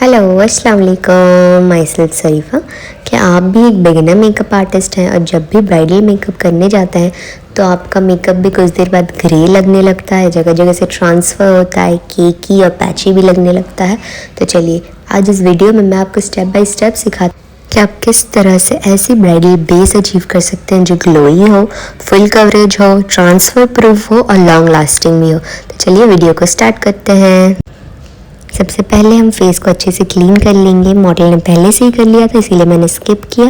Hello अस्सलाम वालेकुम, my self शरीफा। क्या आप भी एक बिगिनर मेकअप आर्टिस्ट हैं और जब भी ब्राइडल मेकअप करने जाते हैं तो आपका मेकअप भी कुछ देर बाद ग्रे लगने लगता है, जगह जगह से ट्रांसफ़र होता है, केकी और पैची भी लगने लगता है। तो चलिए आज इस वीडियो में मैं आपको स्टेप बाय स्टेप सिखाती हूँ कि आप किस तरह से ऐसी ब्राइडल बेस अचीव कर सकते हैं जो ग्लोई हो, फुल कवरेज हो, ट्रांसफ़र प्रूफ हो और लॉन्ग लास्टिंग भी हो। तो चलिए वीडियो को स्टार्ट करते हैं। सबसे पहले हम फेस को अच्छे से क्लीन कर लेंगे। मॉडल ने पहले से ही कर लिया था इसीलिए मैंने स्किप किया।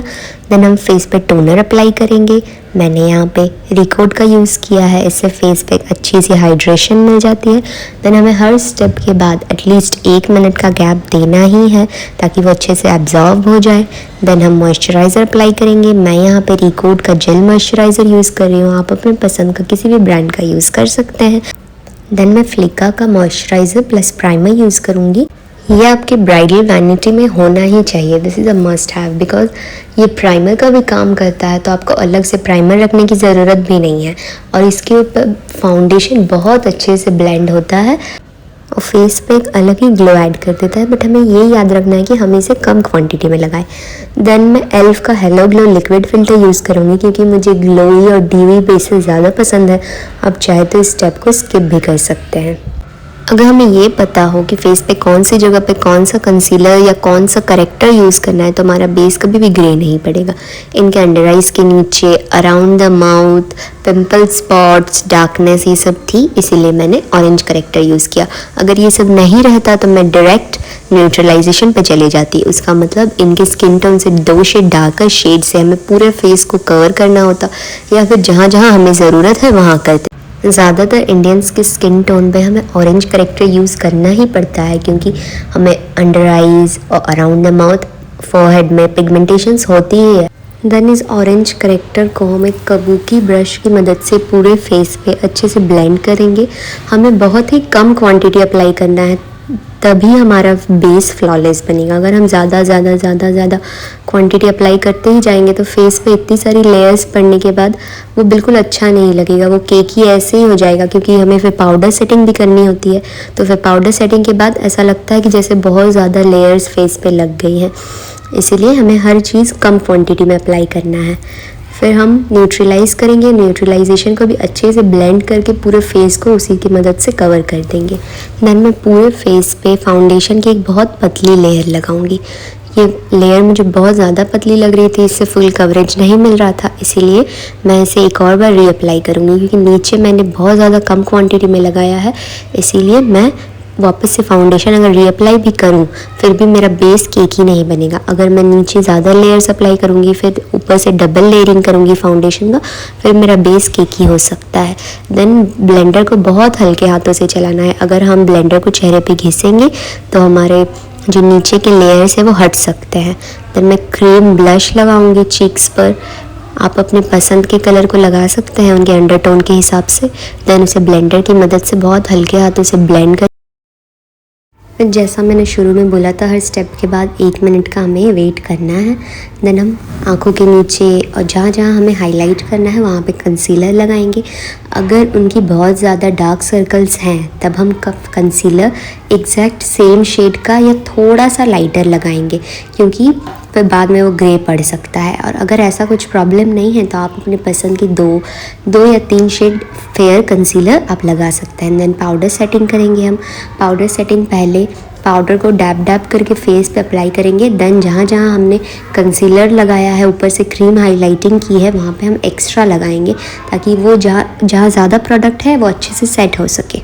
देन हम फेस पे टोनर अप्लाई करेंगे। मैंने यहाँ पे रिकॉर्ड का यूज़ किया है, इससे फेस पे अच्छी सी हाइड्रेशन मिल जाती है। देन हमें हर स्टेप के बाद एटलीस्ट 1 मिनट का गैप देना ही है ताकि वो अच्छे से एब्जॉर्ब हो जाए। देन हम मॉइस्चराइज़र अप्लाई करेंगे। मैं यहाँ पे रिकॉर्ड का जेल मॉइस्चराइज़र यूज़ कर रही हूँ, आप अपने पसंद का किसी भी ब्रांड का यूज़ कर सकते हैं। देन मैं फ्लिका का मॉइस्चराइज़र प्लस प्राइमर यूज़ करूँगी। ये आपके ब्राइडल वैनिटी में होना ही चाहिए, this is a must have, because ये प्राइमर का भी काम करता है तो आपको अलग से प्राइमर रखने की ज़रूरत भी नहीं है। और इसके ऊपर फाउंडेशन बहुत अच्छे से ब्लेंड होता है और फेस पे एक अलग ही ग्लो ऐड कर देता है। बट हमें ये याद रखना है कि हम इसे कम क्वांटिटी में लगाएं। देन मैं एल्फ का hello glow liquid filter use करूँगी क्योंकि मुझे ग्लोई और डीवी बेसेस ज़्यादा पसंद है। आप चाहे तो इस स्टेप को स्किप भी कर सकते हैं। अगर हमें ये पता हो कि फेस पे कौन सी जगह पे कौन सा कंसीलर या कौन सा करेक्टर यूज़ करना है तो हमारा बेस कभी भी ग्रे नहीं पड़ेगा। इनके अंडर आइज के नीचे, around the mouth, pimple spots, darkness ये सब थी, इसीलिए मैंने ऑरेंज करेक्टर यूज़ किया। अगर ये सब नहीं रहता तो मैं डायरेक्ट न्यूट्रलाइजेशन पे चले जाती। उसका मतलब इनके स्किन टोन से 2 शेड डार्कर शेड से हमें पूरे फेस को कवर करना होता, या फिर जहाँ जहाँ हमें ज़रूरत है वहाँ करते। ज़्यादातर इंडियंस के स्किन टोन पे हमें ऑरेंज करेक्टर यूज़ करना ही पड़ता है क्योंकि हमें अंडर आइज़ और अराउंड द माउथ, फोरहेड में पिगमेंटेशंस होती ही है। देन इस ऑरेंज करेक्टर को हम एक कबूकी ब्रश की मदद से पूरे फेस पे अच्छे से ब्लेंड करेंगे। हमें बहुत ही कम क्वांटिटी अप्लाई करना है तभी हमारा बेस फ्लॉलेस बनेगा। अगर हम ज़्यादा क्वांटिटी अप्लाई करते ही जाएंगे तो फेस पे इतनी सारी लेयर्स पड़ने के बाद वो बिल्कुल अच्छा नहीं लगेगा, वो केकी ऐसे ही हो जाएगा क्योंकि हमें फिर पाउडर सेटिंग भी करनी होती है। तो फिर पाउडर सेटिंग के बाद ऐसा लगता है कि जैसे बहुत ज़्यादा लेयर्स फेस पे लग गई हैं। इसीलिए हमें हर चीज़ कम क्वांटिटी में अप्लाई करना है। फिर हम न्यूट्रलाइज़ करेंगे। न्यूट्रलाइजेशन को भी अच्छे से ब्लेंड करके पूरे फेस को उसी की मदद से कवर कर देंगे। देन मैं पूरे फेस पे फाउंडेशन की एक बहुत पतली लेयर लगाऊंगी। ये लेयर मुझे बहुत ज़्यादा पतली लग रही थी, इससे फुल कवरेज नहीं मिल रहा था, इसीलिए मैं इसे एक और बार रीअप्लाई करूँगी क्योंकि नीचे मैंने बहुत ज़्यादा कम क्वांटिटी में लगाया है। इसीलिए मैं वापस से फाउंडेशन अगर रीअप्लाई भी करूं फिर भी मेरा बेस केकी नहीं बनेगा। अगर मैं नीचे ज़्यादा लेयर्स अप्लाई करूंगी फिर ऊपर से डबल लेयरिंग करूंगी फाउंडेशन का, फिर मेरा बेस केकी हो सकता है। देन ब्लेंडर को बहुत हल्के हाथों से चलाना है। अगर हम ब्लेंडर को चेहरे पे घिसेंगे तो हमारे जो नीचे के लेयर्स हैं वो हट सकते हैं। देन मैं क्रीम ब्लश लगाऊंगी चीक्स पर। आप अपने पसंद के कलर को लगा सकते हैं उनके अंडरटोन के हिसाब से। देन उसे ब्लेंडर की मदद से बहुत हल्के हाथों से ब्लेंड कर। जैसा मैंने शुरू में बोला था, हर स्टेप के बाद 1 मिनट का हमें वेट करना है। देन हम आँखों के नीचे और जहाँ जहाँ हमें हाईलाइट करना है वहाँ पे कंसीलर लगाएंगे। अगर उनकी बहुत ज़्यादा डार्क सर्कल्स हैं तब हम कंसीलर एग्जैक्ट सेम शेड का या थोड़ा सा लाइटर लगाएंगे क्योंकि फिर बाद में वो ग्रे पड़ सकता है। और अगर ऐसा कुछ प्रॉब्लम नहीं है तो आप अपने पसंद की 2 या 3 शेड फेयर कंसीलर आप लगा सकते हैं। देन पाउडर सेटिंग करेंगे हम। पाउडर सेटिंग पहले पाउडर को डैब डैब करके फेस पे अप्लाई करेंगे। देन जहाँ जहाँ हमने कंसीलर लगाया है, ऊपर से क्रीम हाईलाइटिंग की है, वहाँ पे हम एक्स्ट्रा लगाएंगे ताकि वो जहाँ ज़्यादा प्रोडक्ट है वो अच्छे से सेट हो सके।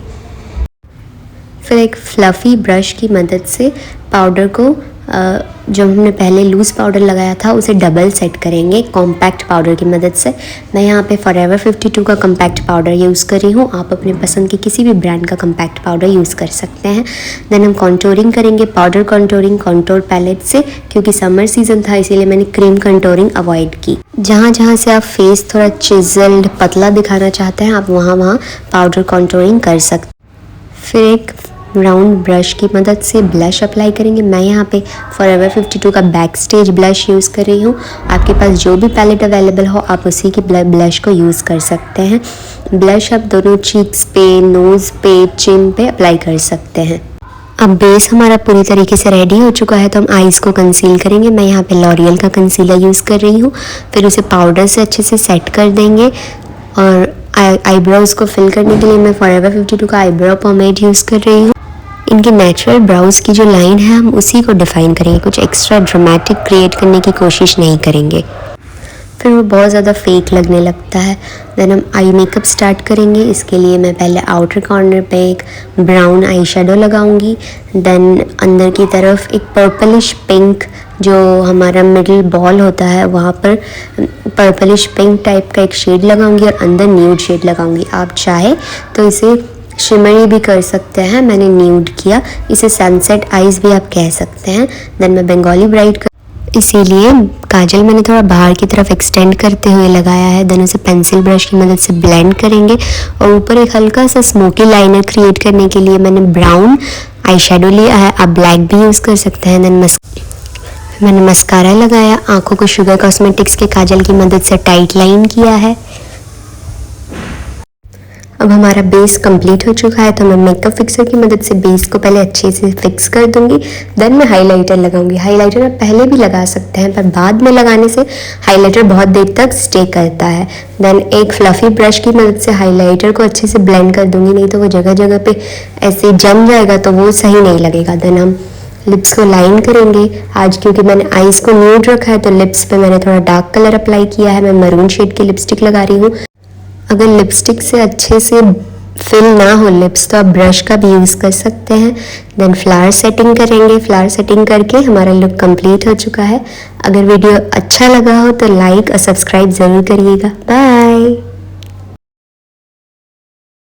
फिर एक फ्लफ़ी ब्रश की मदद से पाउडर को जो हमने पहले लूज़ पाउडर लगाया था उसे डबल सेट करेंगे कॉम्पैक्ट पाउडर की मदद से। मैं यहाँ पे फॉरएवर 52 का कॉम्पैक्ट पाउडर यूज़ कर रही हूँ, आप अपने पसंद के किसी भी ब्रांड का कॉम्पैक्ट पाउडर यूज़ कर सकते हैं। देन हम कॉन्टोरिंग करेंगे, पाउडर कॉन्टोरिंग कॉन्टोर पैलेट से, क्योंकि समर सीज़न था इसीलिए मैंने क्रीम कॉन्टोरिंग अवॉइड की। जहाँ जहाँ से आप फेस थोड़ा चिजल्ड पतला दिखाना चाहते हैं आप वहाँ पाउडर कॉन्टोरिंग कर सकते। फिर एक राउंड ब्रश की मदद से ब्लश अप्लाई करेंगे। मैं यहाँ पे फॉरएवर 52 का बैक स्टेज ब्लश यूज़ कर रही हूँ। आपके पास जो भी पैलेट अवेलेबल हो आप उसी की ब्लश को यूज़ कर सकते हैं। ब्लश आप दोनों चीक्स पे, नोज़ पे, चिन पे अप्लाई कर सकते हैं। अब बेस हमारा पूरी तरीके से रेडी हो चुका है, तो हम आईज को कंसील करेंगे। मैं यहाँ पे लॉरियल का कंसीलर यूज़ कर रही हूँ। फिर उसे पाउडर से अच्छे से सेट कर देंगे। और आईब्रोज को फिल करने के लिए मैं फॉरएवर 52 का आईब्रो पोमेड यूज़ कर रही हूँ। इनकी नेचुरल ब्राउज की जो लाइन है हम उसी को डिफाइन करेंगे, कुछ एक्स्ट्रा ड्रामेटिक क्रिएट करने की कोशिश नहीं करेंगे, फिर वो बहुत ज़्यादा फेक लगने लगता है। देन हम आई मेकअप स्टार्ट करेंगे। इसके लिए मैं पहले आउटर कॉर्नर पे एक ब्राउन आई शेडो लगाऊंगी। देन अंदर की तरफ एक पर्पलिश पिंक, जो हमारा मिडिल बॉल होता है वहाँ पर पर्पलिश पिंक टाइप का एक शेड लगाऊंगी और अंदर न्यूड शेड लगाऊंगी। आप चाहे तो इसे शिमरी भी कर सकते हैं, मैंने न्यूड किया। इसे सनसेट आइज भी आप कह सकते हैं। देन मैं बंगाली ब्राइड इसीलिए काजल मैंने थोड़ा बाहर की तरफ एक्सटेंड करते हुए लगाया है। देन उसे पेंसिल ब्रश की मदद से ब्लेंड करेंगे और ऊपर एक हल्का सा स्मोकी लाइनर क्रिएट करने के लिए मैंने ब्राउन आई शेडो लिया है, आप ब्लैक भी यूज़ कर सकते हैं। देन मैंने मस्कारा लगाया, आंखों को शुगर कॉस्मेटिक्स के काजल की मदद से टाइट लाइन किया है। अब हमारा बेस कंप्लीट हो चुका है, तो मैं मेकअप फिक्सर की मदद से बेस को पहले अच्छे से फिक्स कर दूंगी। देन मैं हाइलाइटर लगाऊंगी। हाइलाइटर आप पहले भी लगा सकते हैं, पर बाद में लगाने से हाइलाइटर बहुत देर तक स्टे करता है। देन एक फ्लफी ब्रश की मदद से हाइलाइटर को अच्छे से ब्लेंड कर दूंगी, नहीं तो वो जगह जगह पे ऐसे जम जाएगा तो वो सही नहीं लगेगा। देन हम लिप्स को लाइन करेंगे। आज क्योंकि मैंने आईज को न्यूड रखा है तो लिप्स पे मैंने थोड़ा डार्क कलर अप्लाई किया है। मैं मरून शेड की लिपस्टिक लगा रही हूँ। अगर लिपस्टिक से अच्छे से फिल ना हो लिप्स तो आप ब्रश का भी यूज़ कर सकते हैं। देन फ्लावर सेटिंग करेंगे। फ्लावर सेटिंग करके हमारा लुक कंप्लीट हो चुका है। अगर वीडियो अच्छा लगा हो तो लाइक और सब्सक्राइब ज़रूर करिएगा। बाय।